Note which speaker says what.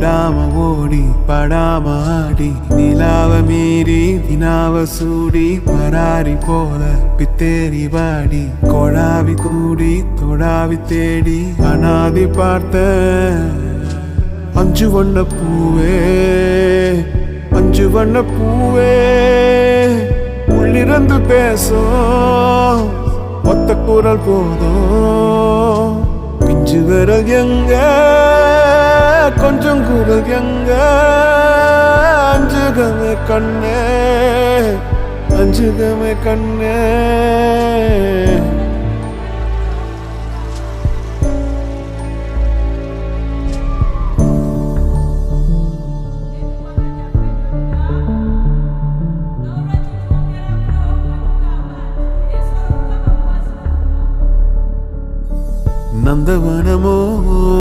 Speaker 1: விடாம ஓடி படாம ஆடி நிலாவ மீறி தினாவ சூடி பராரி போல பித்தேரி வாடி கொழாவி கூடி தொடாவி தேடி அனாதி பார்த்த அஞ்சு வண்ண பூவே அஞ்சு வண்ண பூவே உள்ளிருந்து பேசும் ஒத்த குரல் போதும் பிஞ்சு விரல் எங்க கொஞ்சம் குரல் எங்க அஞ்சுகமே கண்ணே அஞ்சுகமே கண்ணே நந்தவனமோ